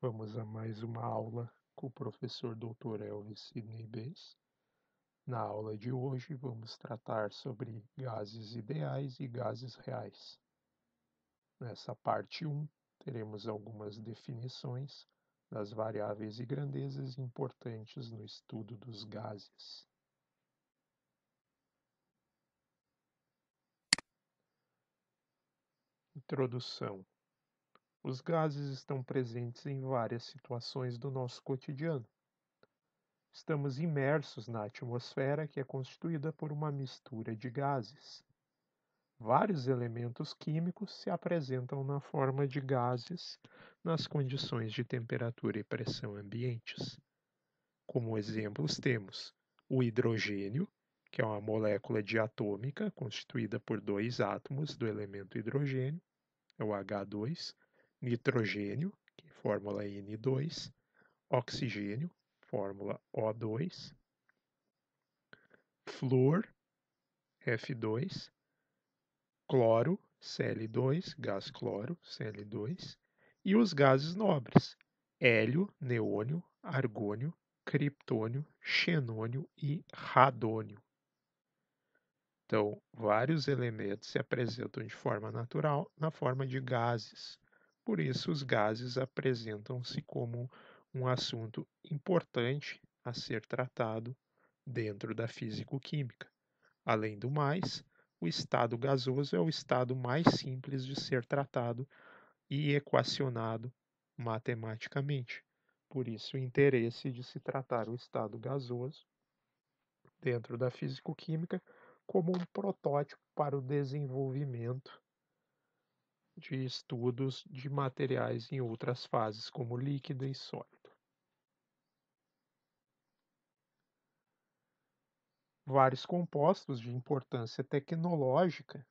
Vamos a mais uma aula com o professor Dr. Elvis Sidney Bess. Na aula de hoje vamos tratar sobre gases ideais e gases reais. Nessa parte 1, teremos algumas definições das variáveis e grandezas importantes no estudo dos gases. Introdução. Os gases estão presentes em várias situações do nosso cotidiano. Estamos imersos na atmosfera, que é constituída por uma mistura de gases. Vários elementos químicos se apresentam na forma de gases nas condições de temperatura e pressão ambientes. Como exemplos, temos o hidrogênio, que é uma molécula diatômica constituída por dois átomos do elemento hidrogênio, é o H2, nitrogênio, que é fórmula N2, oxigênio, fórmula O2, flúor, F2, cloro, Cl2, gás cloro, Cl2, e os gases nobres, hélio, neônio, argônio, criptônio, xenônio e radônio. Então, vários elementos se apresentam de forma natural na forma de gases. Por isso, os gases apresentam-se como um assunto importante a ser tratado dentro da físico-química. Além do mais, o estado gasoso é o estado mais simples de ser tratado e equacionado matematicamente. Por isso, o interesse de se tratar o estado gasoso dentro da físico-química como um protótipo para o desenvolvimento de estudos de materiais em outras fases, como líquido e sólido. Vários compostos de importância tecnológica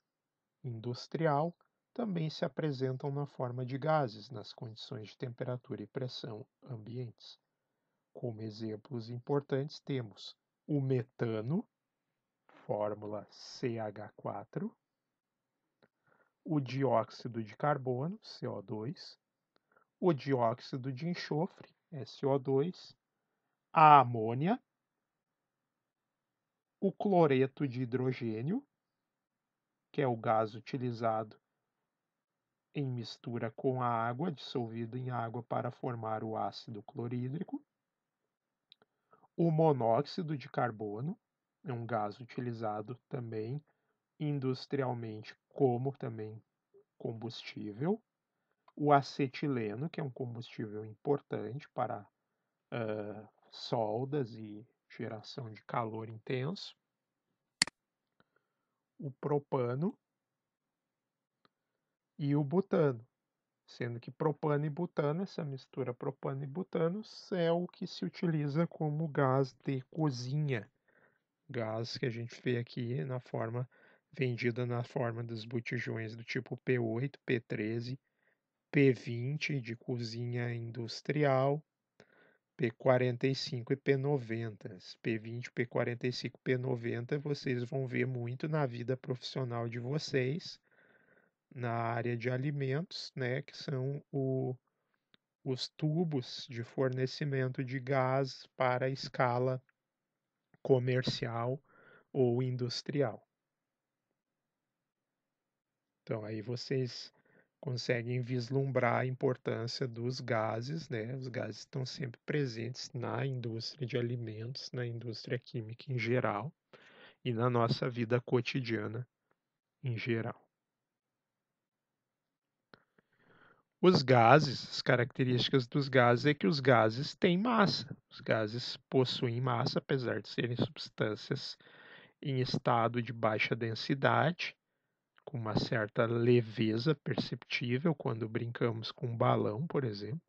industrial também se apresentam na forma de gases nas condições de temperatura e pressão ambientes. Como exemplos importantes temos o metano, fórmula CH4, o dióxido de carbono, CO2, o dióxido de enxofre, SO2, a amônia, o cloreto de hidrogênio, que é o gás utilizado em mistura com a água, dissolvido em água para formar o ácido clorídrico, o monóxido de carbono, é um gás utilizado também industrialmente como também combustível, o acetileno, que é um combustível importante para soldas e geração de calor intenso, o propano e o butano, sendo que propano e butano, essa mistura propano e butano, é o que se utiliza como gás de cozinha, gás que a gente vê aqui na forma vendida na forma dos botijões do tipo P8, P13, P20 de cozinha industrial, P45 e P90. P20, P45, P90 vocês vão ver muito na vida profissional de vocês, na área de alimentos, né, que são os tubos de fornecimento de gás para escala comercial ou industrial. Então, aí vocês conseguem vislumbrar a importância dos gases, né? Os gases estão sempre presentes na indústria de alimentos, na indústria química em geral e na nossa vida cotidiana em geral. Os gases, as características dos gases é que os gases têm massa. Os gases possuem massa, apesar de serem substâncias em estado de baixa densidade, com uma certa leveza perceptível quando brincamos com um balão, por exemplo.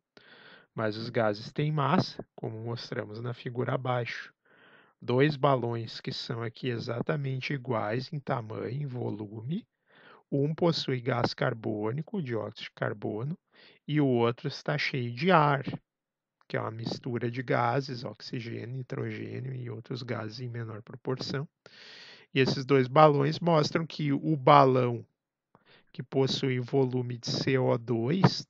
Mas os gases têm massa, como mostramos na figura abaixo. Dois balões que são aqui exatamente iguais em tamanho e volume. Um possui gás carbônico, dióxido de carbono, e o outro está cheio de ar, que é uma mistura de gases, oxigênio, nitrogênio e outros gases em menor proporção. E esses dois balões mostram que o balão que possui volume de CO2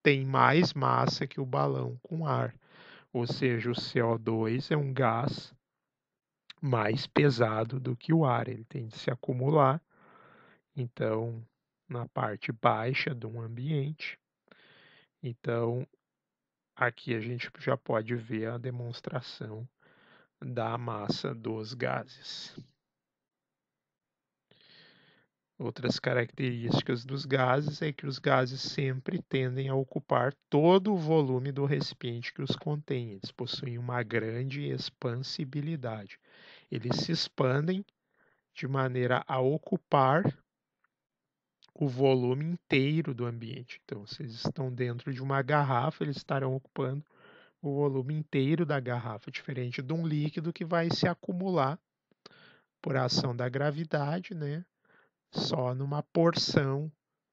tem mais massa que o balão com ar. Ou seja, o CO2 é um gás mais pesado do que o ar, ele tende a se acumular. Então, na parte baixa de um ambiente. Então, aqui a gente já pode ver a demonstração da massa dos gases. Outras características dos gases é que os gases sempre tendem a ocupar todo o volume do recipiente que os contém. Eles possuem uma grande expansibilidade. Eles se expandem de maneira a ocupar o volume inteiro do ambiente. Então, se eles estão dentro de uma garrafa, eles estarão ocupando o volume inteiro da garrafa, diferente de um líquido que vai se acumular por ação da gravidade, né? Só numa porção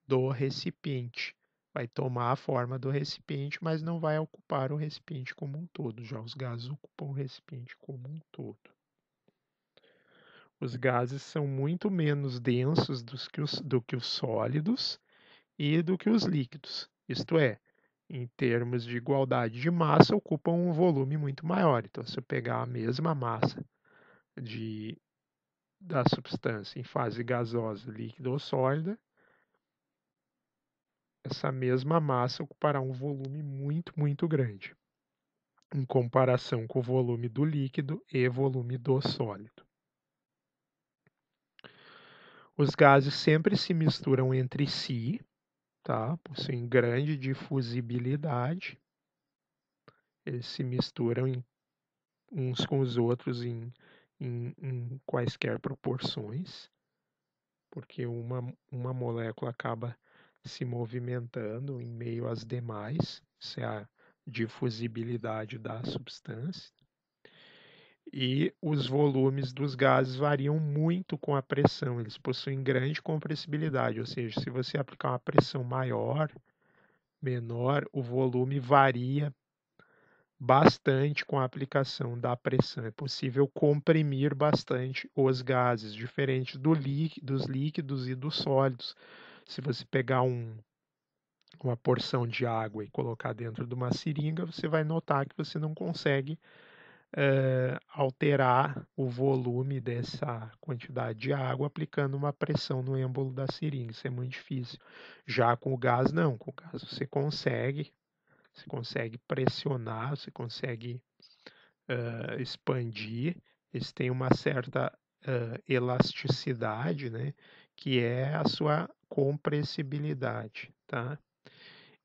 do recipiente. Vai tomar a forma do recipiente, mas não vai ocupar o recipiente como um todo. Já os gases ocupam o recipiente como um todo. Os gases são muito menos densos do que os sólidos e do que os líquidos. Isto é, em termos de igualdade de massa, ocupam um volume muito maior. Então, se eu pegar a mesma massa da substância em fase gasosa, líquida ou sólida, essa mesma massa ocupará um volume muito, muito grande, em comparação com o volume do líquido e volume do sólido. Os gases sempre se misturam entre si, tá? Possuem grande difusibilidade. Eles se misturam uns com os outros em quaisquer proporções, porque uma molécula acaba se movimentando em meio às demais, isso é a difusibilidade da substância. E os volumes dos gases variam muito com a pressão, eles possuem grande compressibilidade, ou seja, se você aplicar uma pressão maior, menor, o volume varia bastante com a aplicação da pressão. É possível comprimir bastante os gases, diferente dos líquidos e dos sólidos. Se você pegar uma porção de água e colocar dentro de uma seringa, você vai notar que você não consegue alterar o volume dessa quantidade de água aplicando uma pressão no êmbolo da seringa. Isso é muito difícil. Já com o gás, não. Com o gás você consegue pressionar, você consegue expandir. Eles têm uma certa elasticidade, né? Que é a sua compressibilidade, tá?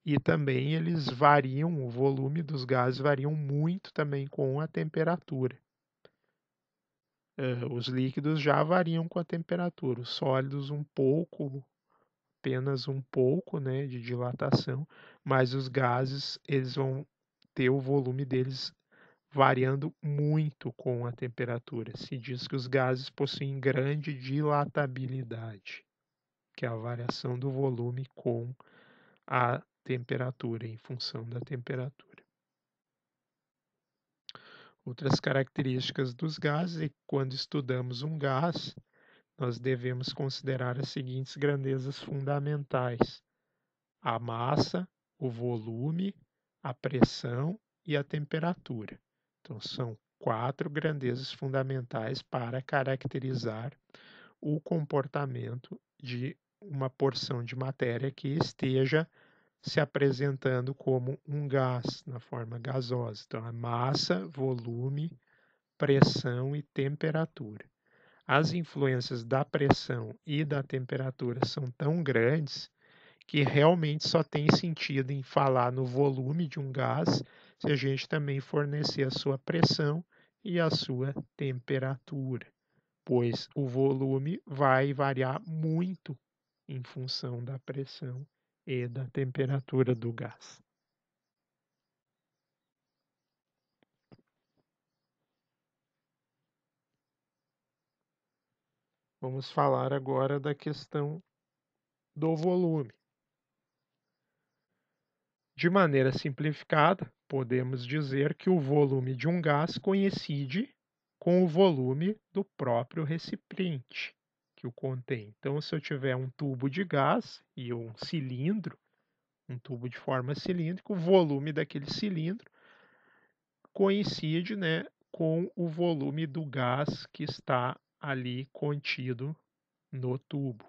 E também eles variam, o volume dos gases variam muito também com a temperatura. Os líquidos já variam com a temperatura, os sólidos um pouco, apenas um pouco, né, de dilatação, mas os gases eles vão ter o volume deles variando muito com a temperatura. Se diz que os gases possuem grande dilatabilidade, que é a variação do volume com a temperatura, em função da temperatura. Outras características dos gases é que quando estudamos um gás, nós devemos considerar as seguintes grandezas fundamentais: a massa, o volume, a pressão e a temperatura. Então, são 4 grandezas fundamentais para caracterizar o comportamento de uma porção de matéria que esteja se apresentando como um gás, na forma gasosa. Então, a massa, volume, pressão e temperatura. As influências da pressão e da temperatura são tão grandes que realmente só tem sentido em falar no volume de um gás se a gente também fornecer a sua pressão e a sua temperatura, pois o volume vai variar muito em função da pressão e da temperatura do gás. Vamos falar agora da questão do volume. De maneira simplificada, podemos dizer que o volume de um gás coincide com o volume do próprio recipiente que o contém. Então, se eu tiver um tubo de gás e um cilindro, um tubo de forma cilíndrica, o volume daquele cilindro coincide, né, com o volume do gás que está ali contido no tubo.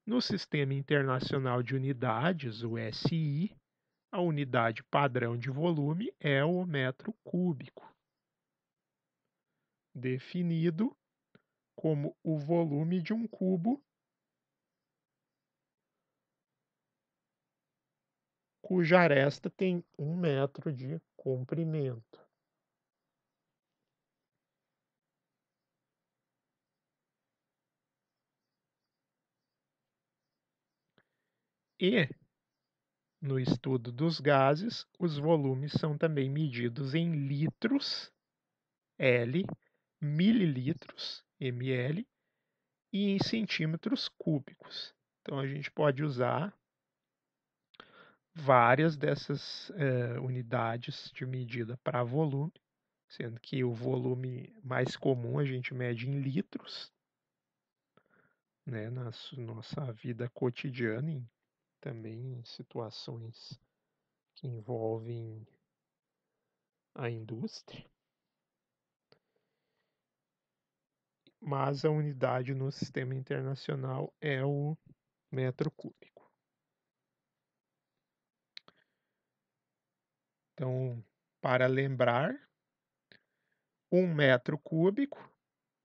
No Sistema Internacional de Unidades, o SI, a unidade padrão de volume é o metro cúbico, definido como o volume de um cubo cuja aresta tem 1 metro de comprimento. E, no estudo dos gases, os volumes são também medidos em litros, L, mililitros, ml, e em centímetros cúbicos. Então, a gente pode usar várias dessas unidades de medida para volume, sendo que o volume mais comum a gente mede em litros, né, na nossa vida cotidiana e também em situações que envolvem a indústria. Mas a unidade no sistema internacional é o metro cúbico. Então, para lembrar, 1 metro cúbico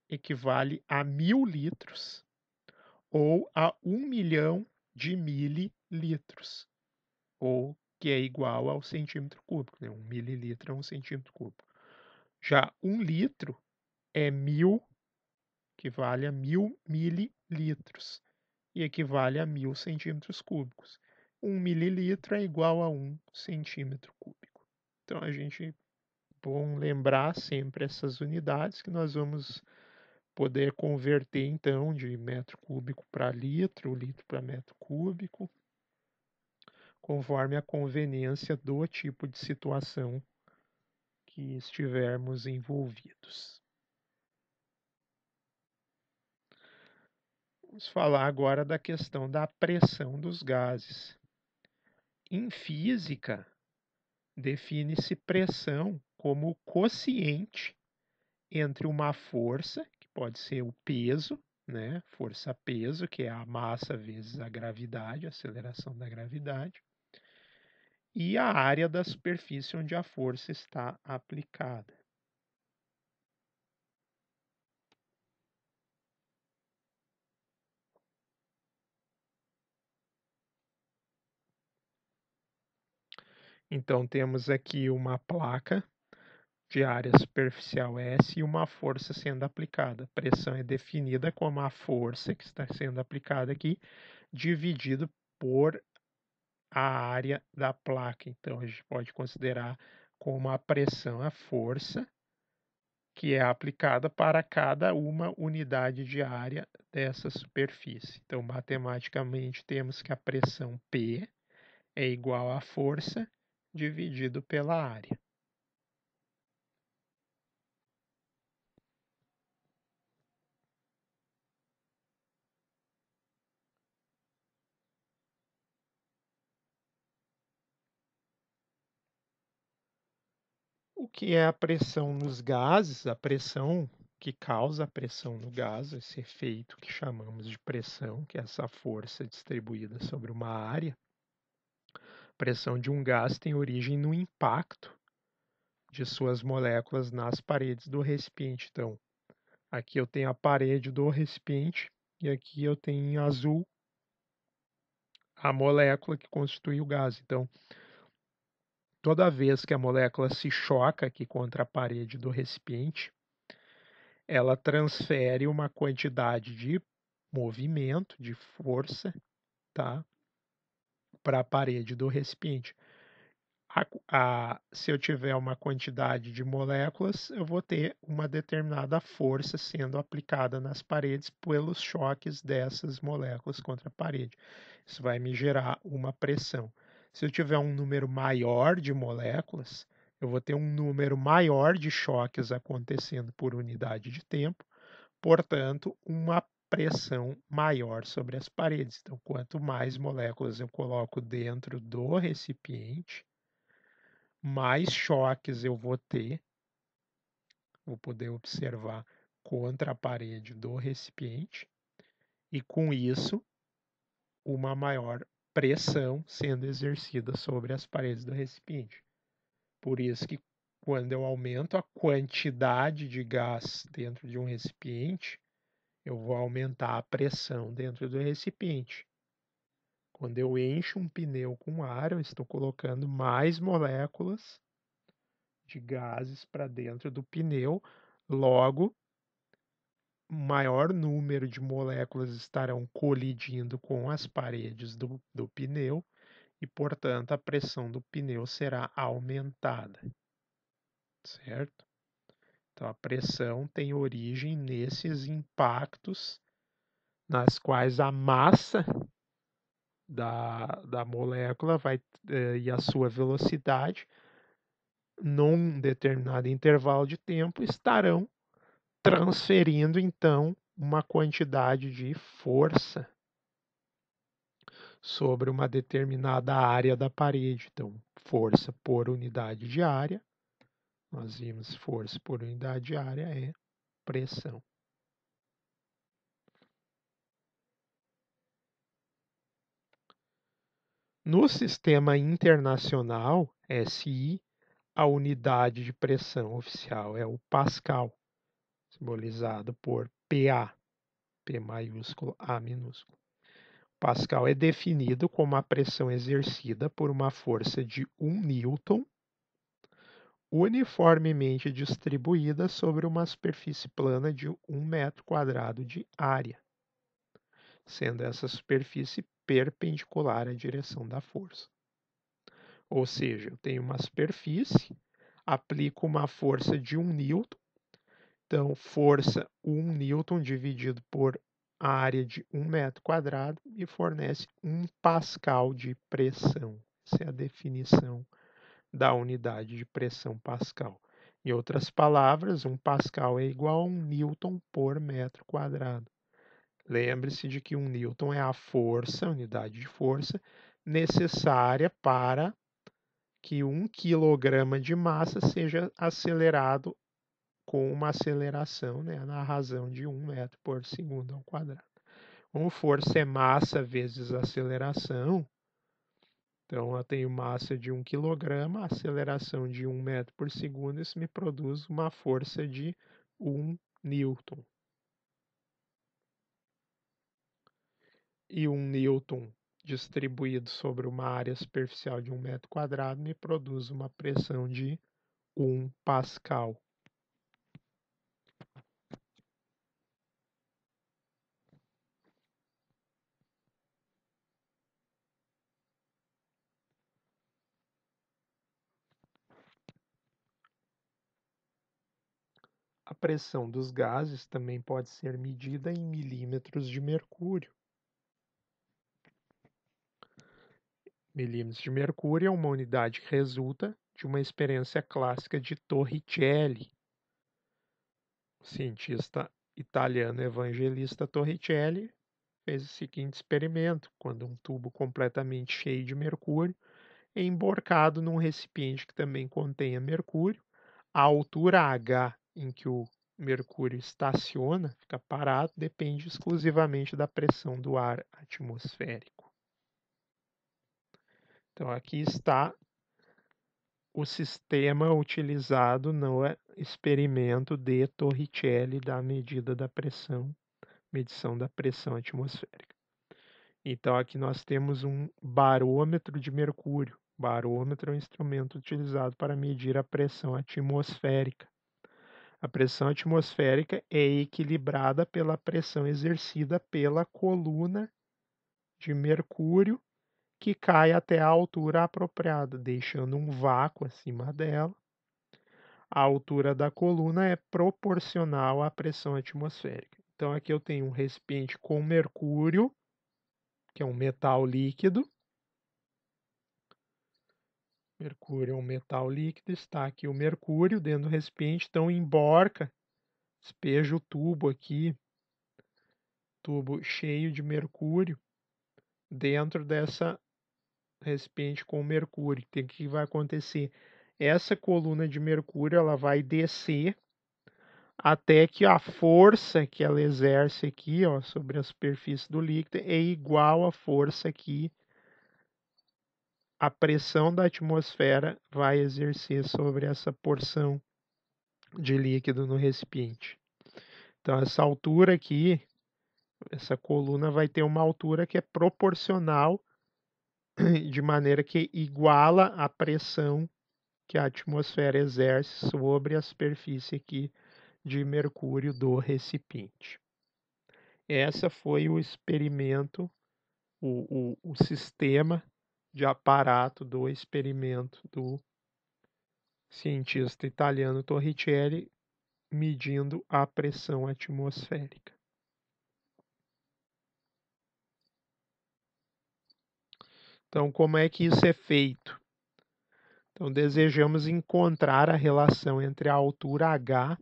equivale a 1.000 litros ou a 1 milhão de mililitros, ou que é igual ao centímetro cúbico, né? 1 mililitro é 1 centímetro cúbico. Já 1 litro é 1.000, equivale a 1.000 mililitros e equivale a 1.000 centímetros cúbicos. 1 mililitro é igual a 1 centímetro cúbico. Então, a gente bom lembrar sempre essas unidades que nós vamos poder converter então de metro cúbico para litro, litro para metro cúbico, conforme a conveniência do tipo de situação que estivermos envolvidos. Vamos falar agora da questão da pressão dos gases. Em física, define-se pressão como o quociente entre uma força, que pode ser o peso, né? Força-peso, que é a massa vezes a gravidade, a aceleração da gravidade, e a área da superfície onde a força está aplicada. Então, temos aqui uma placa de área superficial S e uma força sendo aplicada. A pressão é definida como a força que está sendo aplicada aqui, dividido por a área da placa. Então, a gente pode considerar como a pressão a força que é aplicada para cada uma unidade de área dessa superfície. Então, matematicamente, temos que a pressão P é igual à força dividido pela área. O que é a pressão nos gases? A pressão que causa a pressão no gás, esse efeito que chamamos de pressão, que é essa força distribuída sobre uma área. A pressão de um gás tem origem no impacto de suas moléculas nas paredes do recipiente. Então, aqui eu tenho a parede do recipiente e aqui eu tenho em azul a molécula que constitui o gás. Então, toda vez que a molécula se choca aqui contra a parede do recipiente, ela transfere uma quantidade de movimento, de força, tá, para a parede do recipiente. Se eu tiver uma quantidade de moléculas, eu vou ter uma determinada força sendo aplicada nas paredes pelos choques dessas moléculas contra a parede. Isso vai me gerar uma pressão. Se eu tiver um número maior de moléculas, eu vou ter um número maior de choques acontecendo por unidade de tempo, portanto, uma pressão maior sobre as paredes. Então, quanto mais moléculas eu coloco dentro do recipiente, mais choques eu vou ter, vou poder observar contra a parede do recipiente, e com isso, uma maior pressão sendo exercida sobre as paredes do recipiente. Por isso que quando eu aumento a quantidade de gás dentro de um recipiente, eu vou aumentar a pressão dentro do recipiente. Quando eu encho um pneu com ar, eu estou colocando mais moléculas de gases para dentro do pneu, logo, maior número de moléculas estarão colidindo com as paredes do pneu e, portanto, a pressão do pneu será aumentada, certo? Então, a pressão tem origem nesses impactos nas quais a massa da molécula e a sua velocidade, num determinado intervalo de tempo, estarão transferindo, então, uma quantidade de força sobre uma determinada área da parede. Então, força por unidade de área, nós vimos força por unidade de área é pressão. No sistema internacional, SI, a unidade de pressão oficial é o Pascal, simbolizado por PA, P maiúsculo, A minúsculo. Pascal é definido como a pressão exercida por uma força de 1 newton uniformemente distribuída sobre uma superfície plana de 1 metro quadrado de área, sendo essa superfície perpendicular à direção da força. Ou seja, eu tenho uma superfície, aplico uma força de 1 newton, então força 1 newton dividido por área de 1 metro quadrado me fornece 1 pascal de pressão. Essa é a definição da unidade de pressão pascal. Em outras palavras, 1 pascal é igual a 1 newton por metro quadrado. Lembre-se de que 1 newton é a força, a unidade de força, necessária para que 1 quilograma de massa seja acelerado com uma aceleração, na razão de 1 metro por segundo ao quadrado. Como força é massa vezes aceleração, então eu tenho massa de 1 quilograma, aceleração de 1 metro por segundo, isso me produz uma força de 1 newton. E 1 newton distribuído sobre uma área superficial de 1 metro quadrado me produz uma pressão de 1 pascal. A pressão dos gases também pode ser medida em milímetros de mercúrio. Milímetros de mercúrio é uma unidade que resulta de uma experiência clássica de Torricelli. O cientista italiano Evangelista Torricelli fez o seguinte experimento: quando um tubo completamente cheio de mercúrio é emborcado num recipiente que também contenha mercúrio, a altura H em que o mercúrio estaciona, fica parado, depende exclusivamente da pressão do ar atmosférico. Então, aqui está o sistema utilizado no experimento de Torricelli da medida da pressão, medição da pressão atmosférica. Então, aqui nós temos um barômetro de mercúrio. Barômetro é um instrumento utilizado para medir a pressão atmosférica. A pressão atmosférica é equilibrada pela pressão exercida pela coluna de mercúrio, que cai até a altura apropriada, deixando um vácuo acima dela. A altura da coluna é proporcional à pressão atmosférica. Então, aqui eu tenho um recipiente com mercúrio, que é um metal líquido. Mercúrio é um metal líquido, está aqui o mercúrio dentro do recipiente, então emborca, despeja o tubo aqui, tubo cheio de mercúrio dentro dessa recipiente com mercúrio. O que vai acontecer? Essa coluna de mercúrio ela vai descer até que a força que ela exerce aqui, ó, sobre a superfície do líquido é igual à força que a pressão da atmosfera vai exercer sobre essa porção de líquido no recipiente. Então, essa altura aqui, essa coluna vai ter uma altura que é proporcional, de maneira que iguala a pressão que a atmosfera exerce sobre a superfície aqui de mercúrio do recipiente. Esse foi o experimento, o sistema de aparato do experimento do cientista italiano Torricelli medindo a pressão atmosférica. Então, como é que isso é feito? Então, desejamos encontrar a relação entre a altura H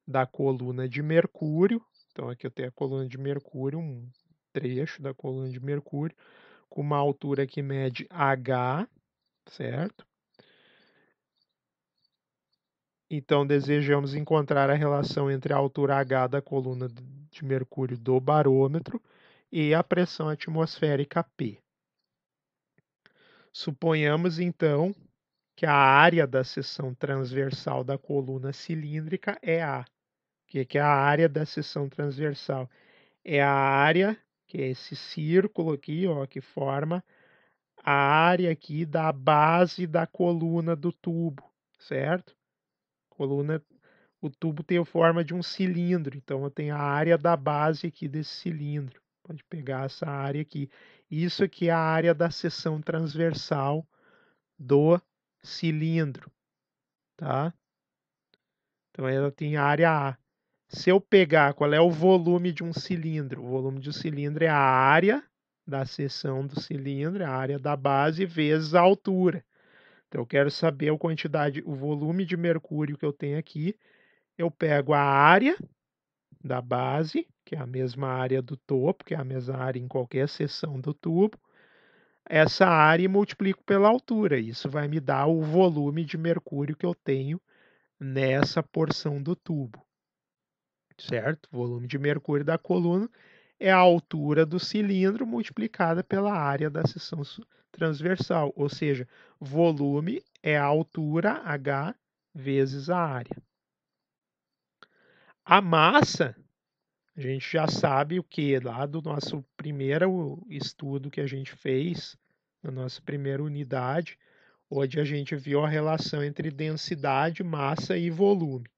da coluna de mercúrio. Então, aqui eu tenho a coluna de mercúrio, um trecho da coluna de mercúrio, com uma altura que mede H, certo? Então, desejamos encontrar a relação entre a altura H da coluna de mercúrio do barômetro e a pressão atmosférica P. Suponhamos, então, que a área da seção transversal da coluna cilíndrica é A. O que é a área da seção transversal? É a área, que é esse círculo aqui, ó, que forma a área aqui da base da coluna do tubo, certo? O tubo tem a forma de um cilindro, então eu tenho a área da base aqui desse cilindro. Pode pegar essa área aqui. Isso aqui é a área da seção transversal do cilindro, tá? Então ela tem a área A. Se eu pegar qual é o volume de um cilindro, o volume de um cilindro é a área da seção do cilindro, a área da base, vezes a altura. Então eu quero saber a quantidade, o volume de mercúrio que eu tenho aqui. Eu pego a área da base, que é a mesma área do topo, que é a mesma área em qualquer seção do tubo, essa área e multiplico pela altura. Isso vai me dar o volume de mercúrio que eu tenho nessa porção do tubo, certo? O volume de mercúrio da coluna é a altura do cilindro multiplicada pela área da seção transversal, ou seja, volume é a altura H vezes a área. A massa, a gente já sabe o que lá do nosso primeiro estudo que a gente fez, na nossa primeira unidade, onde a gente viu a relação entre densidade, massa e volume.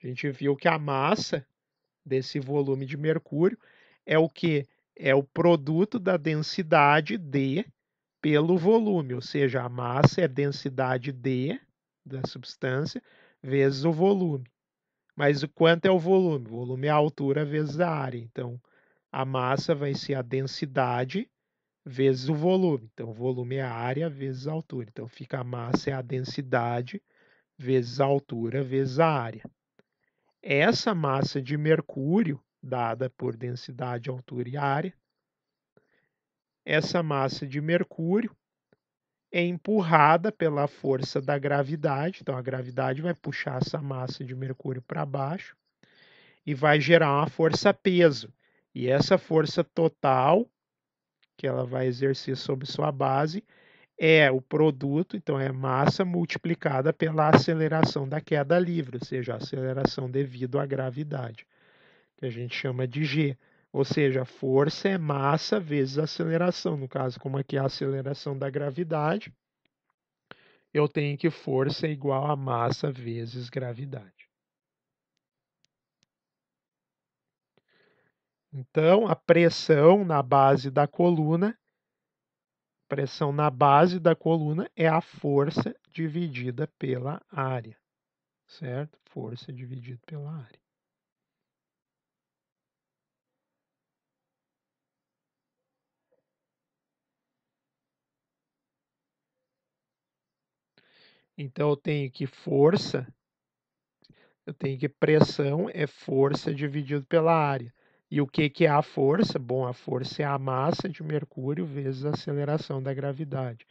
A gente viu que a massa desse volume de mercúrio é o que? É o produto da densidade D pelo volume, ou seja, a massa é densidade D da substância vezes o volume. Mas o quanto é o volume? O volume é a altura vezes a área. Então, a massa vai ser a densidade vezes o volume. Então, o volume é a área vezes a altura. Então, fica a massa é a densidade vezes a altura vezes a área. Essa massa de mercúrio, dada por densidade, altura e área, essa massa de mercúrio é empurrada pela força da gravidade. Então, a gravidade vai puxar essa massa de mercúrio para baixo e vai gerar uma força-peso. E essa força total que ela vai exercer sobre sua base é o produto, então é massa multiplicada pela aceleração da queda livre, ou seja, a aceleração devido à gravidade, que a gente chama de G. Ou seja, força é massa vezes aceleração. No caso, como aqui é a aceleração da gravidade, eu tenho que força é igual a massa vezes gravidade. Então, a pressão na base da coluna é a força dividida pela área, certo? Força dividida pela área. Então, eu tenho que pressão é força dividido pela área. E o que é a força? Bom, a força é a massa de Mercúrio vezes a aceleração da gravidade.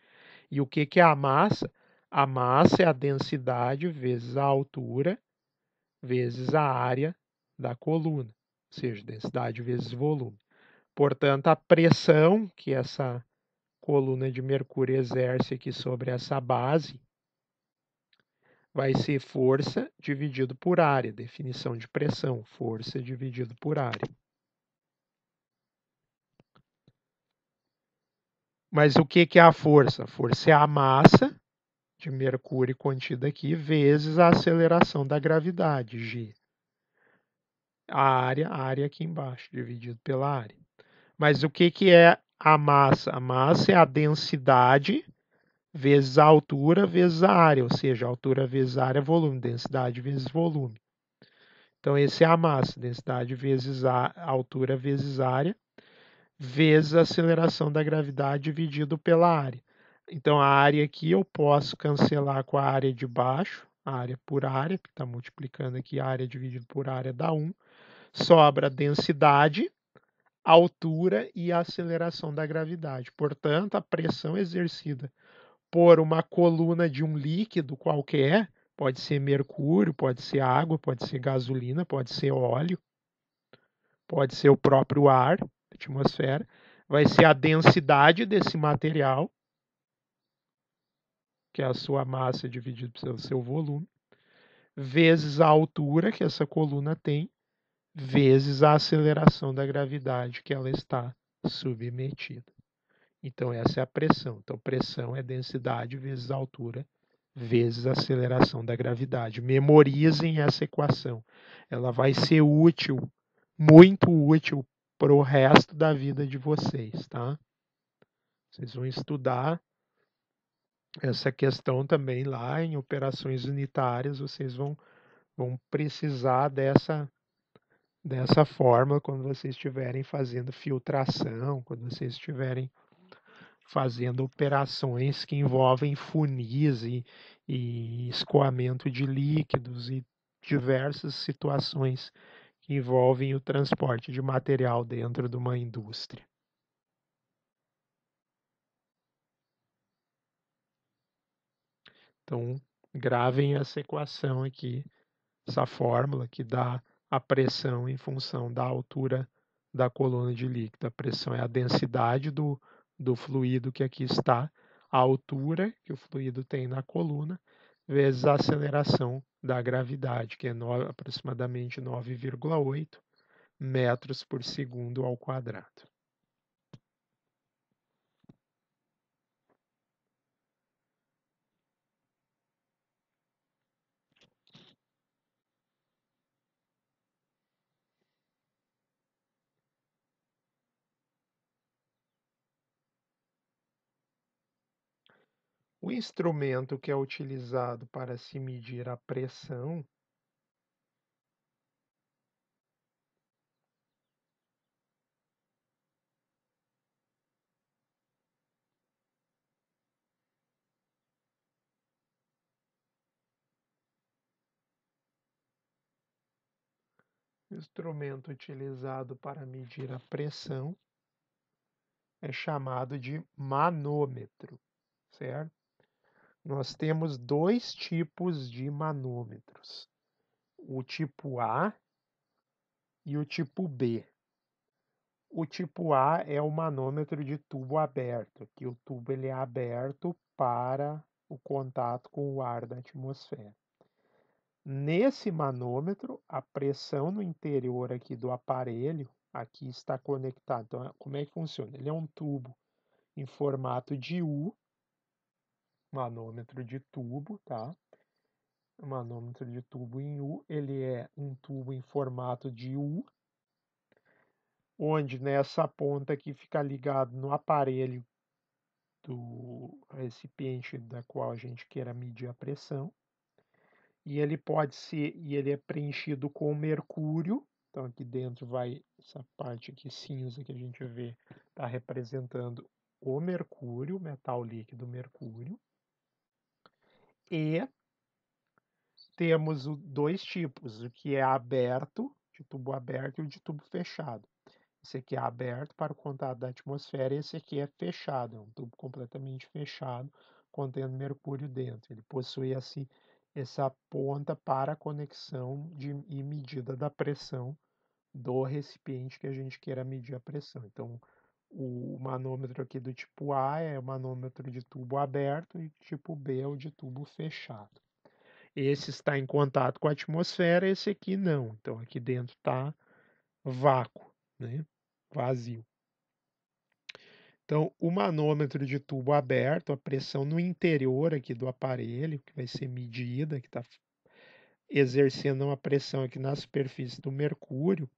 E o que é a massa? A massa é a densidade vezes a altura vezes a área da coluna, ou seja, densidade vezes volume. Portanto, a pressão que essa coluna de Mercúrio exerce aqui sobre essa base vai ser força dividido por área, definição de pressão, força dividido por área. Mas o que é a força? A força é a massa de Mercúrio contida aqui vezes a aceleração da gravidade, g. A área aqui embaixo, dividido pela área. Mas o que é a massa? A massa é a densidade vezes a altura vezes a área, ou seja, altura vezes área é volume, densidade vezes volume. Então, esse é a massa, densidade vezes a altura vezes área, vezes a aceleração da gravidade dividido pela área. Então, a área aqui eu posso cancelar com a área de baixo, área por área, que está multiplicando aqui, área dividido por área dá 1. Sobra a densidade, a altura e a aceleração da gravidade. Portanto, a pressão exercida por uma coluna de um líquido qualquer, pode ser mercúrio, pode ser água, pode ser gasolina, pode ser óleo, pode ser o próprio ar, atmosfera, vai ser a densidade desse material, que é a sua massa dividida pelo seu volume, vezes a altura que essa coluna tem, vezes a aceleração da gravidade que ela está submetida. Então, essa é a pressão. Então, pressão é densidade vezes altura vezes a aceleração da gravidade. Memorizem essa equação. Ela vai ser útil, muito útil para o resto da vida de vocês, tá? Vocês vão estudar essa questão também lá em operações unitárias, vocês vão precisar dessa forma quando vocês estiverem fazendo filtração, quando vocês estiverem fazendo operações que envolvem funis e escoamento de líquidos e diversas situações que envolvem o transporte de material dentro de uma indústria. Então, gravem essa equação aqui, essa fórmula que dá a pressão em função da altura da coluna de líquido. A pressão é a densidade do fluido que aqui está, a altura que o fluido tem na coluna, vezes a aceleração da gravidade, que é aproximadamente 9,8 metros por segundo ao quadrado. O instrumento que é utilizado para se medir a pressão é chamado de manômetro, certo? Nós temos dois tipos de manômetros, o tipo A e o tipo B. O tipo A é o manômetro de tubo aberto, que o tubo ele é aberto para o contato com o ar da atmosfera. Nesse manômetro, a pressão no interior aqui do aparelho, aqui está conectado. Então, como é que funciona? Ele é um tubo em formato de U, manômetro de tubo, tá? O manômetro de tubo em U, ele é um tubo em formato de U, onde nessa ponta aqui fica ligado no aparelho do recipiente da qual a gente queira medir a pressão. E ele é preenchido com mercúrio. Então aqui dentro vai essa parte aqui cinza que a gente vê, está representando o mercúrio, o metal líquido mercúrio. E temos dois tipos, o que é aberto, de tubo aberto, e o de tubo fechado. Esse aqui é aberto para o contato da atmosfera e esse aqui é fechado, é um tubo completamente fechado, contendo mercúrio dentro. Ele possui essa ponta para a conexão e medida da pressão do recipiente que a gente queira medir a pressão. Então, o manômetro aqui do tipo A é o manômetro de tubo aberto e tipo B é o de tubo fechado. Esse está em contato com a atmosfera, esse aqui não. Então, aqui dentro está vácuo, né? Vazio. Então, o manômetro de tubo aberto, a pressão no interior aqui do aparelho, que vai ser medida, que está exercendo uma pressão aqui na superfície do mercúrio,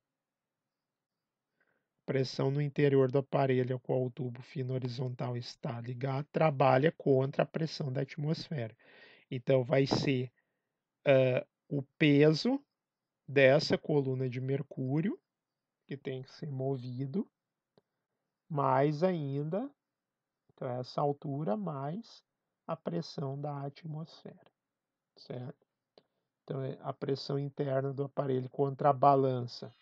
pressão no interior do aparelho ao qual o tubo fino horizontal está ligado, trabalha contra a pressão da atmosfera. Então, vai ser o peso dessa coluna de mercúrio, que tem que ser movido, mais ainda, então essa altura mais a pressão da atmosfera, certo? Então, a pressão interna do aparelho contrabalança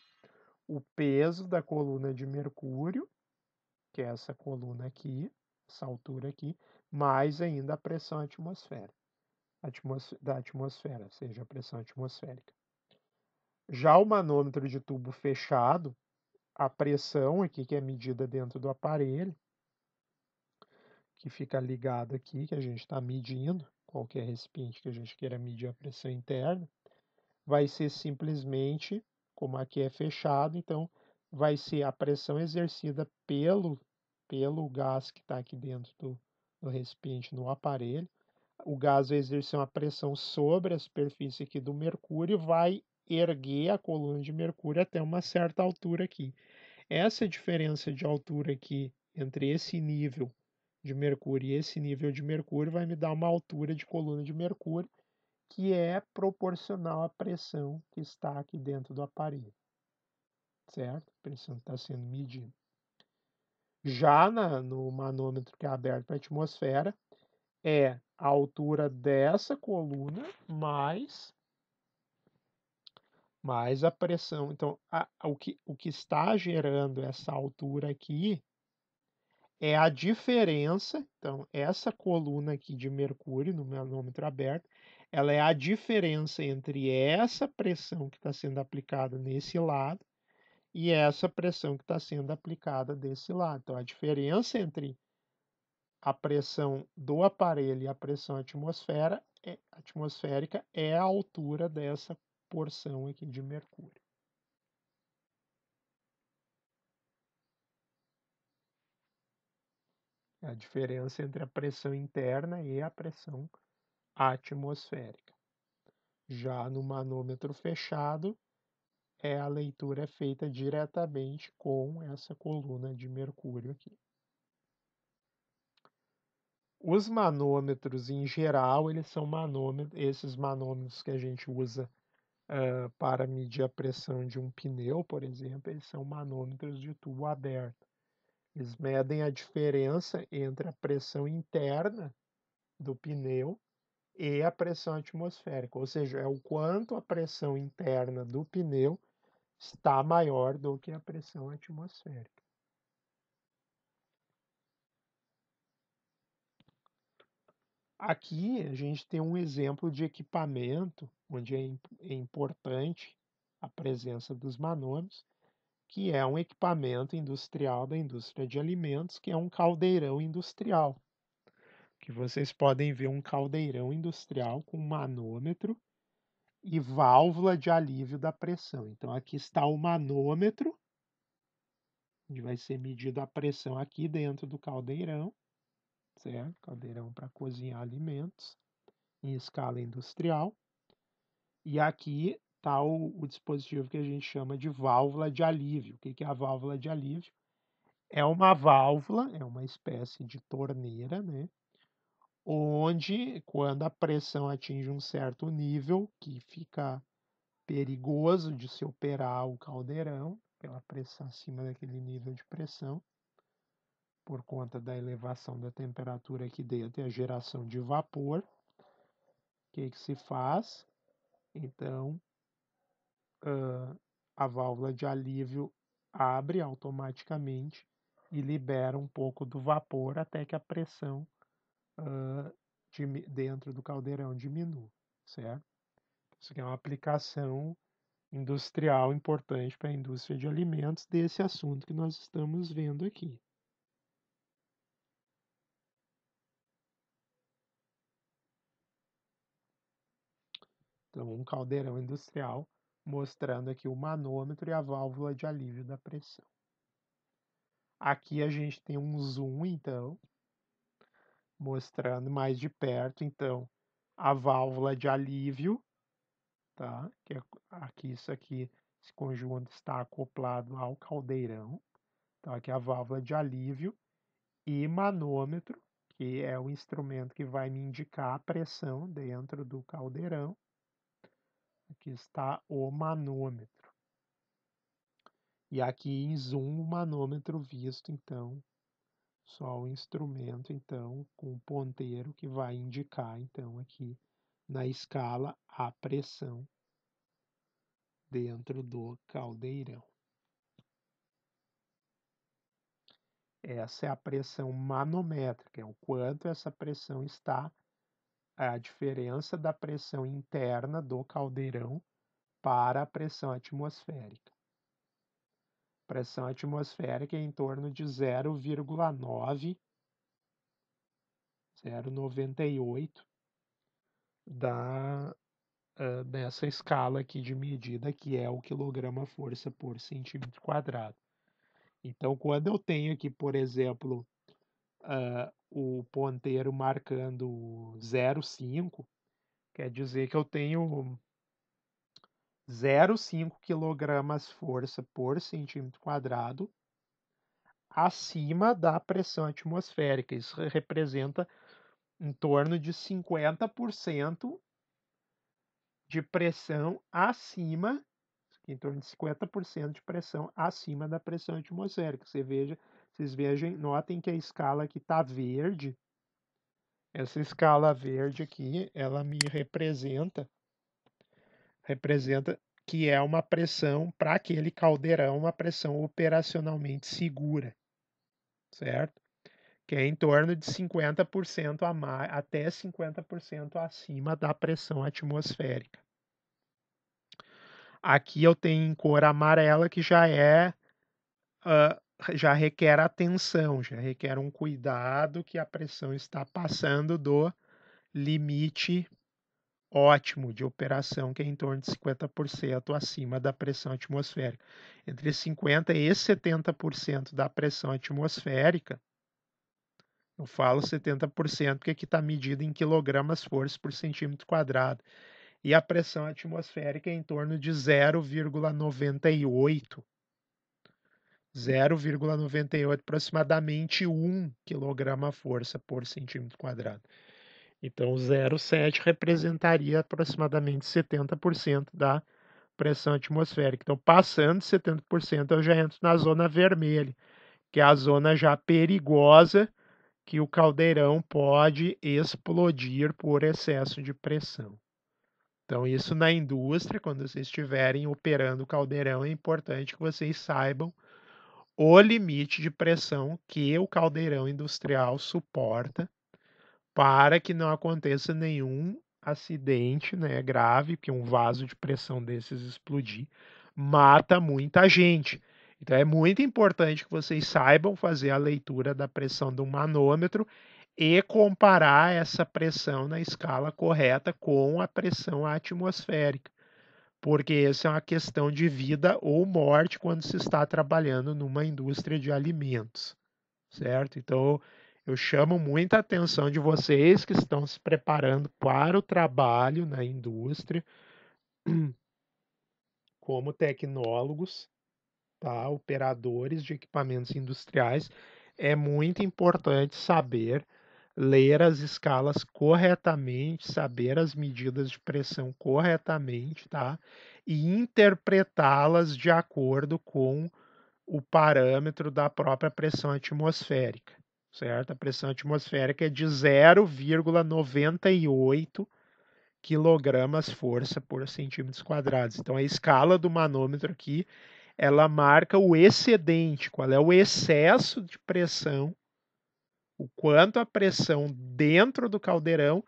o peso da coluna de mercúrio, que é essa coluna aqui, essa altura aqui, mais ainda a pressão da atmosfera, ou seja, a pressão atmosférica. Já o manômetro de tubo fechado, a pressão aqui que é medida dentro do aparelho, que fica ligado aqui, que a gente está medindo, qualquer recipiente que a gente queira medir a pressão interna, vai ser simplesmente, como aqui é fechado, então vai ser a pressão exercida pelo gás que está aqui dentro do recipiente no aparelho. O gás vai exercer uma pressão sobre a superfície aqui do mercúrio, vai erguer a coluna de mercúrio até uma certa altura aqui. Essa diferença de altura aqui entre esse nível de mercúrio e esse nível de mercúrio vai me dar uma altura de coluna de mercúrio que é proporcional à pressão que está aqui dentro do aparelho, certo? A pressão que está sendo medida. Já no manômetro que é aberto para a atmosfera, é a altura dessa coluna mais a pressão. Então, o que está gerando essa altura aqui é a diferença. Então, essa coluna aqui de mercúrio no manômetro aberto, ela é a diferença entre essa pressão que está sendo aplicada nesse lado e essa pressão que está sendo aplicada desse lado. Então, a diferença entre a pressão do aparelho e a pressão atmosférica é a altura dessa porção aqui de mercúrio. É a diferença entre a pressão interna e a pressão atmosférica. Já no manômetro fechado, a leitura é feita diretamente com essa coluna de mercúrio aqui. Os manômetros, em geral, eles são esses manômetros que a gente usa para medir a pressão de um pneu, por exemplo, eles são manômetros de tubo aberto. Eles medem a diferença entre a pressão interna do pneu e a pressão atmosférica, ou seja, é o quanto a pressão interna do pneu está maior do que a pressão atmosférica. Aqui a gente tem um exemplo de equipamento onde é importante a presença dos manômetros, que é um equipamento industrial da indústria de alimentos, que é um caldeirão industrial. Que vocês podem ver um caldeirão industrial com manômetro e válvula de alívio da pressão. Então aqui está o manômetro, onde vai ser medida a pressão aqui dentro do caldeirão, certo? Caldeirão para cozinhar alimentos em escala industrial. E aqui está o dispositivo que a gente chama de válvula de alívio. O que é a válvula de alívio? É uma válvula, é uma espécie de torneira, né? Onde, quando a pressão atinge um certo nível, que fica perigoso de se operar o caldeirão, pela pressão acima daquele nível de pressão, por conta da elevação da temperatura aqui dentro e a geração de vapor, o que se faz? Então, a válvula de alívio abre automaticamente e libera um pouco do vapor até que a pressão dentro do caldeirão diminua, certo? Isso aqui é uma aplicação industrial importante para a indústria de alimentos desse assunto que nós estamos vendo aqui. Então, um caldeirão industrial mostrando aqui o manômetro e a válvula de alívio da pressão. Aqui a gente tem um zoom, então, mostrando mais de perto, então, a válvula de alívio, tá? Que é aqui, isso aqui, esse conjunto está acoplado ao caldeirão. Então, aqui é a válvula de alívio e manômetro, que é o instrumento que vai me indicar a pressão dentro do caldeirão. Aqui está o manômetro. E aqui em zoom, o manômetro visto, então, só o instrumento, então, com o ponteiro que vai indicar, então, aqui na escala a pressão dentro do caldeirão. Essa é a pressão manométrica, é o quanto essa pressão está, a diferença da pressão interna do caldeirão para a pressão atmosférica. Pressão atmosférica é em torno de 0,98 dessa escala aqui de medida, que é o quilograma-força por centímetro quadrado. Então, quando eu tenho aqui, por exemplo, o ponteiro marcando 0,5, quer dizer que eu tenho 0,5 kg-força por centímetro quadrado acima da pressão atmosférica. Isso representa em torno de 50% de pressão acima, em torno de 50% de pressão acima da pressão atmosférica. Vocês vejam, notem que a escala aqui está verde. Essa escala verde aqui, ela me representa que é uma pressão para aquele caldeirão, uma pressão operacionalmente segura, certo? Que é em torno de 50% a mais, até 50% acima da pressão atmosférica. Aqui eu tenho em cor amarela que já requer atenção, já requer um cuidado, que a pressão está passando do limite ótimo de operação, que é em torno de 50% acima da pressão atmosférica. Entre 50% e 70% da pressão atmosférica, eu falo 70% porque aqui está medido em quilogramas-força por centímetro quadrado. E a pressão atmosférica é em torno de 0,98, aproximadamente 1 kg-força por centímetro quadrado. Então, 0,7 representaria aproximadamente 70% da pressão atmosférica. Então, passando de 70%, eu já entro na zona vermelha, que é a zona já perigosa, que o caldeirão pode explodir por excesso de pressão. Então, isso na indústria, quando vocês estiverem operando o caldeirão, é importante que vocês saibam o limite de pressão que o caldeirão industrial suporta, para que não aconteça nenhum acidente, né, grave, que um vaso de pressão desses explodir, mata muita gente. Então é muito importante que vocês saibam fazer a leitura da pressão do manômetro e comparar essa pressão na escala correta com a pressão atmosférica, porque essa é uma questão de vida ou morte quando se está trabalhando numa indústria de alimentos, certo? Então, eu chamo muita atenção de vocês que estão se preparando para o trabalho na indústria, como tecnólogos, tá? Operadores de equipamentos industriais. É muito importante saber ler as escalas corretamente, saber as medidas de pressão corretamente, tá? E interpretá-las de acordo com o parâmetro da própria pressão atmosférica, certo? A pressão atmosférica é de 0,98 kg-força por centímetros quadrados. Então, a escala do manômetro aqui ela marca o excedente, qual é o excesso de pressão, o quanto a pressão dentro do caldeirão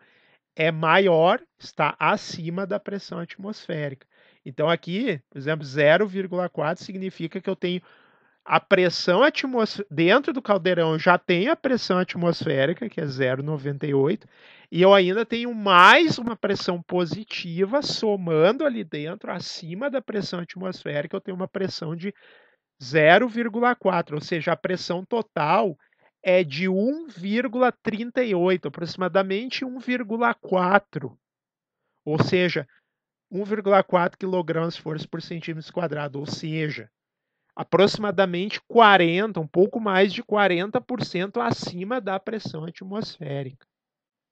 é maior, está acima da pressão atmosférica. Então aqui, por exemplo, 0,4 significa que eu tenho a pressão dentro do caldeirão, já tem a pressão atmosférica, que é 0,98, e eu ainda tenho mais uma pressão positiva somando ali dentro, acima da pressão atmosférica, eu tenho uma pressão de 0,4, ou seja, a pressão total é de 1,38, aproximadamente 1,4, ou seja, 1,4 kg por centímetro quadrado, ou seja, aproximadamente 40, um pouco mais de 40% acima da pressão atmosférica,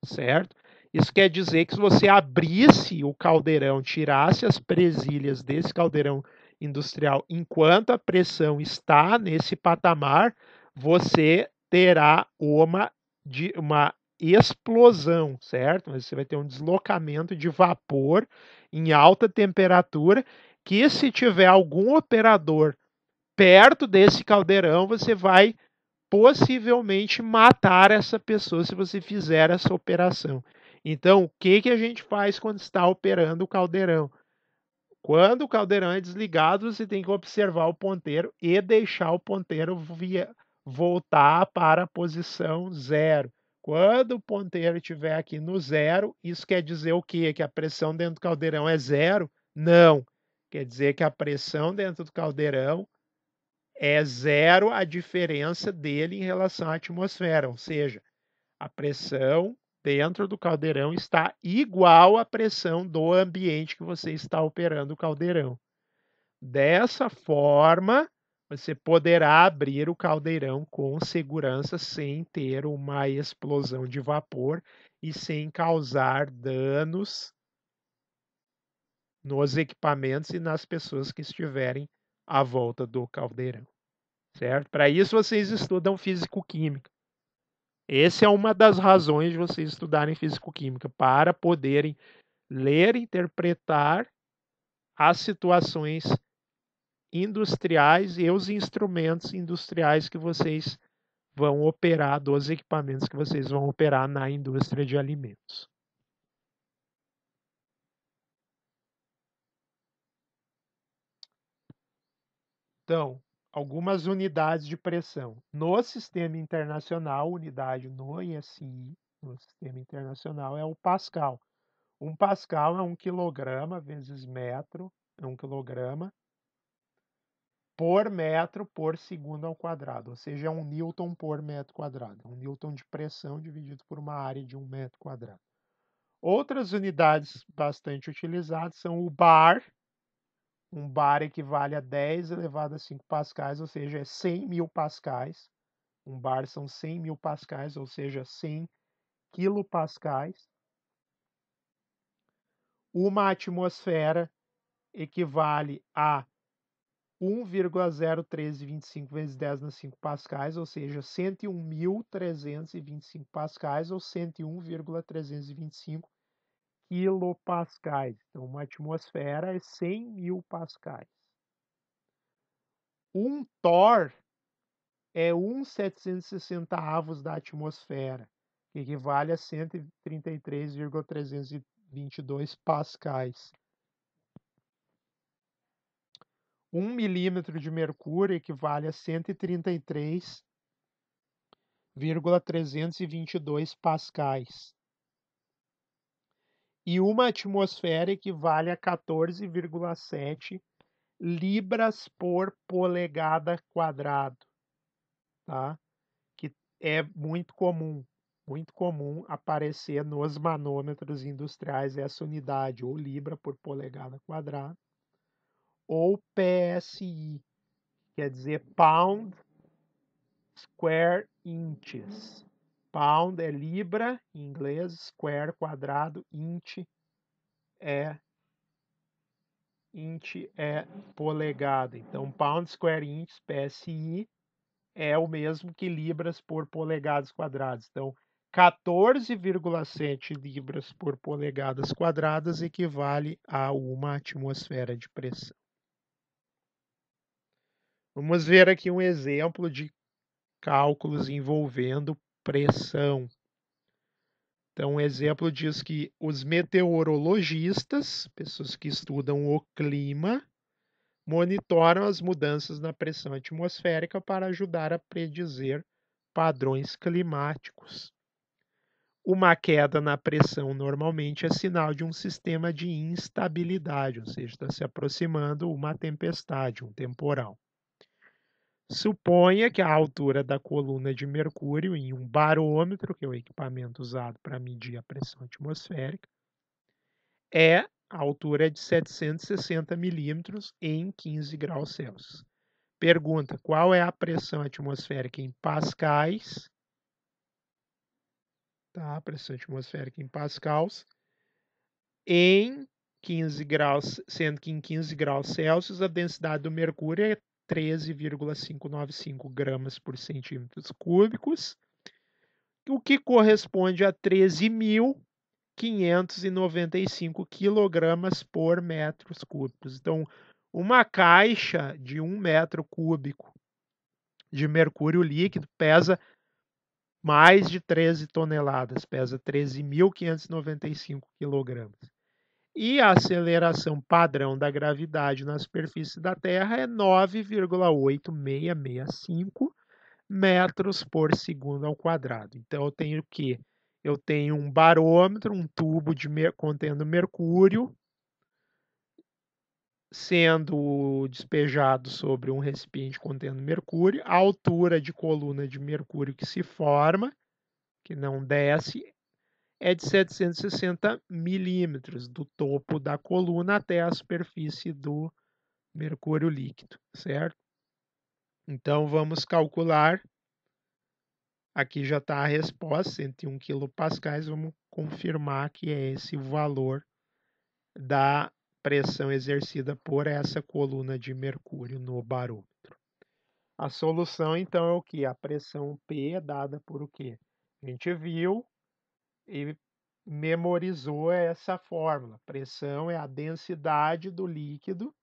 certo? Isso quer dizer que se você abrisse o caldeirão, tirasse as presilhas desse caldeirão industrial enquanto a pressão está nesse patamar, você terá uma explosão, certo? Você vai ter um deslocamento de vapor em alta temperatura que, se tiver algum operador perto desse caldeirão, você vai possivelmente matar essa pessoa se você fizer essa operação. Então, o que a gente faz quando está operando o caldeirão? Quando o caldeirão é desligado, você tem que observar o ponteiro e deixar o ponteiro voltar para a posição 0. Quando o ponteiro estiver aqui no 0, isso quer dizer o quê? Que a pressão dentro do caldeirão é 0? Não. Quer dizer que a pressão dentro do caldeirão é 0 a diferença dele em relação à atmosfera, ou seja, a pressão dentro do caldeirão está igual à pressão do ambiente que você está operando o caldeirão. Dessa forma, você poderá abrir o caldeirão com segurança sem ter uma explosão de vapor e sem causar danos nos equipamentos e nas pessoas que estiverem à volta do caldeirão. Certo? Para isso vocês estudam físico-química. Essa é uma das razões de vocês estudarem físico-química, para poderem ler e interpretar as situações industriais e os instrumentos industriais que vocês vão operar, dos equipamentos que vocês vão operar na indústria de alimentos. Então, algumas unidades de pressão. No sistema internacional, unidade no ISI, no sistema internacional, é o Pascal. Um Pascal é 1 quilograma vezes metro, é 1 quilograma por metro por segundo ao quadrado, ou seja, é 1 newton por metro quadrado. 1 newton de pressão dividido por uma área de 1 metro quadrado. Outras unidades bastante utilizadas são o bar. Um bar equivale a 10 elevado a 5 pascais, ou seja, é 100 mil pascais. Um bar são 100 mil pascais, ou seja, 100 quilopascais. Uma atmosfera equivale a 1,01325 vezes 10 na 5 pascais, ou seja, 101.325 pascais, ou 101,325 quilopascais. Então, uma atmosfera é 100 mil pascais. Um torr é 1/760 da atmosfera, que equivale a 133,322 pascais. 1 milímetro de mercúrio equivale a 133,322 pascais. E uma atmosfera equivale a 14,7 libras por polegada quadrado, tá? Que é muito comum aparecer nos manômetros industriais essa unidade, ou libra por polegada quadrada, ou PSI, quer dizer pound square inches. Pound é libra em inglês, square quadrado, inch é polegada. Então, pound square inch, PSI, é o mesmo que libras por polegadas quadradas. Então, 14,7 libras por polegadas quadradas equivale a uma atmosfera de pressão. Vamos ver aqui um exemplo de cálculos envolvendo pressão. Então, um exemplo diz que os meteorologistas, pessoas que estudam o clima, monitoram as mudanças na pressão atmosférica para ajudar a predizer padrões climáticos. Uma queda na pressão normalmente é sinal de um sistema de instabilidade, ou seja, está se aproximando uma tempestade, um temporal. Suponha que a altura da coluna de mercúrio em um barômetro, que é o equipamento usado para medir a pressão atmosférica, a altura de 760 milímetros em 15 graus Celsius. Pergunta: qual é a pressão atmosférica em pascais? Tá, a pressão atmosférica em pascals em 15 graus, sendo que em 15 graus Celsius a densidade do mercúrio é 13,595 gramas por centímetros cúbicos, o que corresponde a 13.595 quilogramas por metros cúbicos. Então, uma caixa de 1 metro cúbico de mercúrio líquido pesa mais de 13 toneladas, pesa 13.595 quilogramas. E a aceleração padrão da gravidade na superfície da Terra é 9,8665 metros por segundo ao quadrado. Então, eu tenho o quê? Eu tenho um barômetro, um tubo contendo mercúrio, sendo despejado sobre um recipiente contendo mercúrio, a altura de coluna de mercúrio que se forma, que não desce, é de 760 milímetros, do topo da coluna até a superfície do mercúrio líquido, certo? Então, vamos calcular. Aqui já está a resposta, 101 quilopascais. Vamos confirmar que é esse o valor da pressão exercida por essa coluna de mercúrio no barômetro. A solução, então, é o que? A pressão P é dada por o quê? A gente viu e memorizou essa fórmula. Pressão é a densidade do líquido,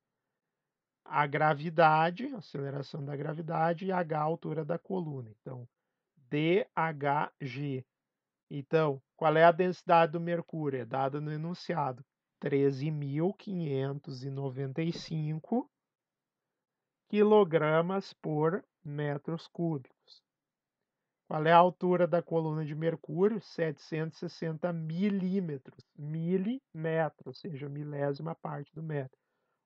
a gravidade, a aceleração da gravidade, e H, a altura da coluna. Então, DHG. Então, qual é a densidade do mercúrio? É dada no enunciado. 13.595 quilogramas por metros cúbicos. Qual é a altura da coluna de mercúrio? 760 milímetros. Milímetro, ou seja, milésima parte do metro.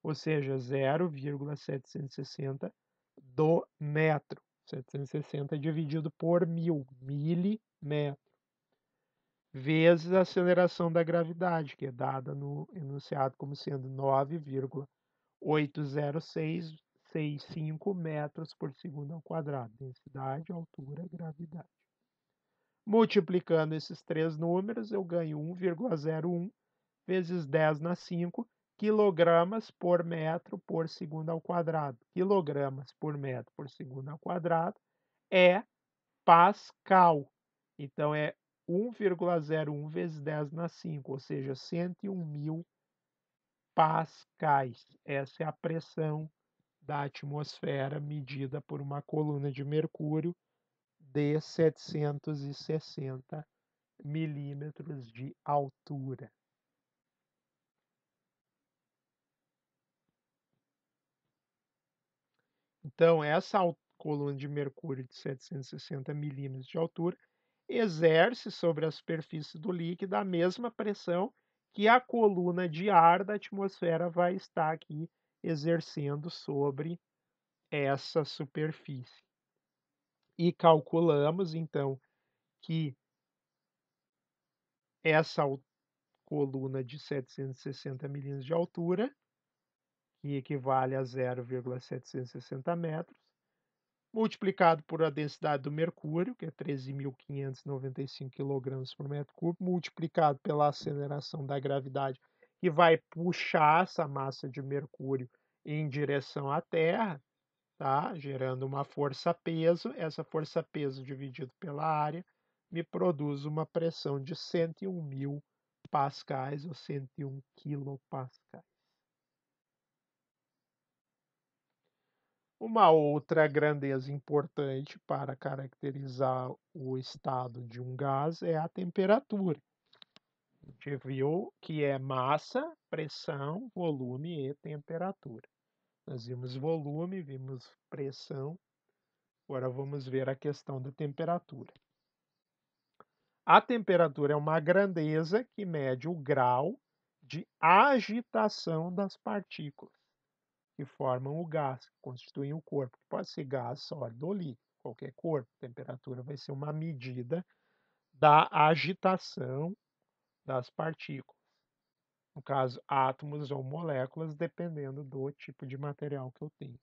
Ou seja, 0,760 do metro. 760 dividido por 1.000, milímetro. Vezes a aceleração da gravidade, que é dada no enunciado como sendo 9,80665 metros por segundo ao quadrado. Densidade, altura, gravidade. Multiplicando esses três números, eu ganho 1,01 vezes 10 na 5 quilogramas por metro por segundo ao quadrado. Quilogramas por metro por segundo ao quadrado é Pascal. Então, é 1,01 vezes 10 na 5, ou seja, 101.000 pascais. Essa é a pressão da atmosfera medida por uma coluna de mercúrio de 760 milímetros de altura. Então, essa coluna de mercúrio de 760 milímetros de altura exerce sobre a superfície do líquido a mesma pressão que a coluna de ar da atmosfera vai estar aqui exercendo sobre essa superfície. E calculamos, então, que essa coluna de 760 milímetros de altura, que equivale a 0,760 metros, multiplicado por a densidade do mercúrio, que é 13.595 kg por metro cúbico, multiplicado pela aceleração da gravidade, que vai puxar essa massa de mercúrio em direção à Terra, tá? Gerando uma força-peso. Essa força-peso dividido pela área me produz uma pressão de 101.000 pascais ou 101 quilopascais. Uma outra grandeza importante para caracterizar o estado de um gás é a temperatura. A gente viu que é massa, pressão, volume e temperatura. Nós vimos volume, vimos pressão, agora vamos ver a questão da temperatura. A temperatura é uma grandeza que mede o grau de agitação das partículas que formam o gás, que constituem o corpo. Pode ser gás, sólido ou líquido, qualquer corpo. A temperatura vai ser uma medida da agitação das partículas. No caso, átomos ou moléculas, dependendo do tipo de material que eu tenho.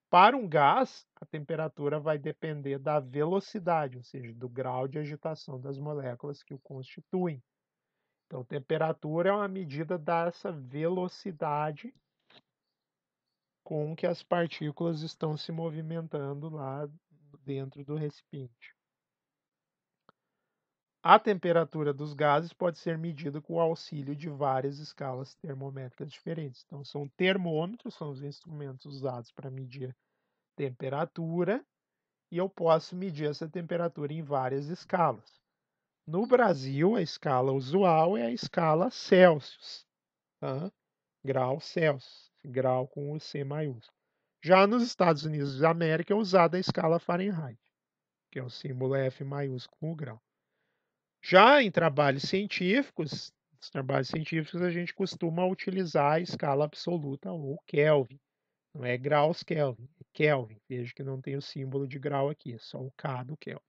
Para um gás, a temperatura vai depender da velocidade, ou seja, do grau de agitação das moléculas que o constituem. Então, temperatura é uma medida dessa velocidade com que as partículas estão se movimentando lá dentro do recipiente. A temperatura dos gases pode ser medida com o auxílio de várias escalas termométricas diferentes. Então, são termômetros, são os instrumentos usados para medir temperatura, e eu posso medir essa temperatura em várias escalas. No Brasil, a escala usual é a escala Celsius, tá? Grau Celsius, grau com o C maiúsculo. Já nos Estados Unidos da América é usada a escala Fahrenheit, que é o símbolo F maiúsculo com o grau. Já em trabalhos científicos, a gente costuma utilizar a escala absoluta ou Kelvin. Não é graus Kelvin, é Kelvin. Veja que não tem o símbolo de grau aqui, é só o K do Kelvin.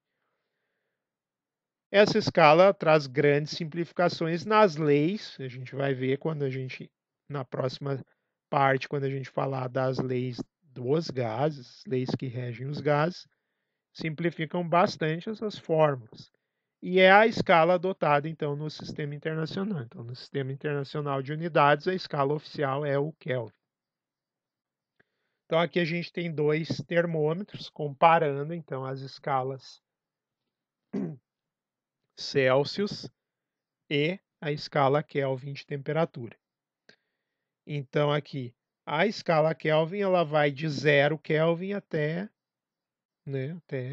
Essa escala traz grandes simplificações nas leis. A gente vai ver na próxima parte, quando a gente falar das leis dos gases, leis que regem os gases, simplificam bastante essas fórmulas. E é a escala adotada, então, no sistema internacional. Então, no sistema internacional de unidades, a escala oficial é o Kelvin. Então, aqui a gente tem dois termômetros comparando, então, as escalas Celsius e a escala Kelvin de temperatura. Então, aqui, a escala Kelvin ela vai de 0 Kelvin até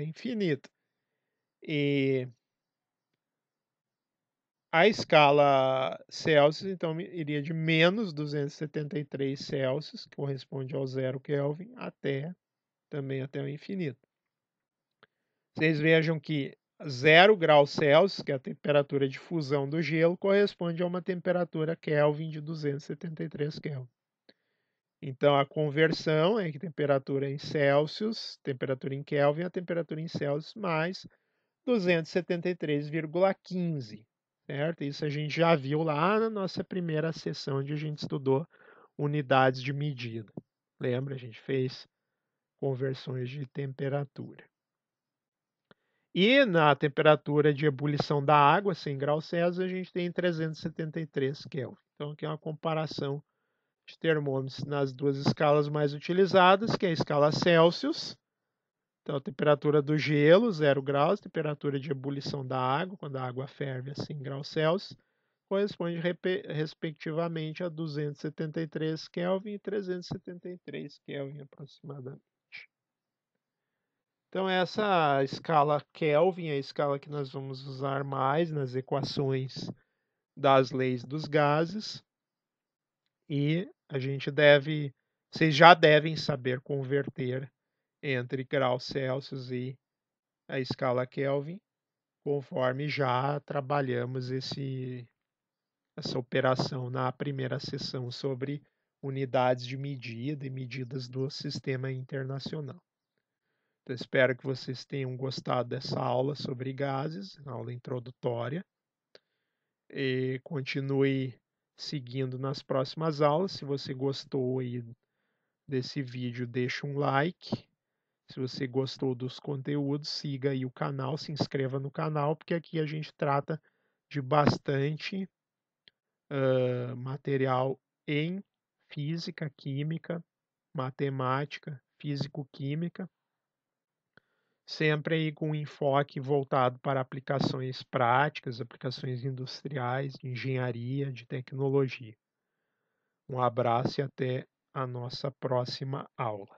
infinito. E a escala Celsius, então, iria de menos 273 Celsius, que corresponde ao 0 Kelvin, também até o infinito. Vocês vejam que 0 graus Celsius, que é a temperatura de fusão do gelo, corresponde a uma temperatura Kelvin de 273 Kelvin. Então, a conversão é que temperatura em Celsius, temperatura em Kelvin, a temperatura em Celsius mais 273,15, certo? Isso a gente já viu lá na nossa primeira sessão, onde a gente estudou unidades de medida. Lembra? A gente fez conversões de temperatura. E na temperatura de ebulição da água, 100 graus Celsius, a gente tem 373 Kelvin. Então, aqui é uma comparação de termômetros nas duas escalas mais utilizadas, que é a escala Celsius. Então, a temperatura do gelo, 0 graus, temperatura de ebulição da água, quando a água ferve a 100 graus Celsius, corresponde respectivamente a 273 Kelvin e 373 Kelvin aproximadamente. Então, essa escala Kelvin é a escala que nós vamos usar mais nas equações das leis dos gases. E vocês já devem saber converter entre graus Celsius e a escala Kelvin, conforme já trabalhamos essa operação na primeira sessão sobre unidades de medida e medidas do sistema internacional. Então, espero que vocês tenham gostado dessa aula sobre gases, aula introdutória, e continue seguindo nas próximas aulas. Se você gostou aí desse vídeo, deixa um like. Se você gostou dos conteúdos, siga aí o canal, se inscreva no canal, porque aqui a gente trata de bastante material em física, química, matemática, físico-química, sempre aí com um enfoque voltado para aplicações práticas, aplicações industriais, de engenharia, de tecnologia. Um abraço e até a nossa próxima aula.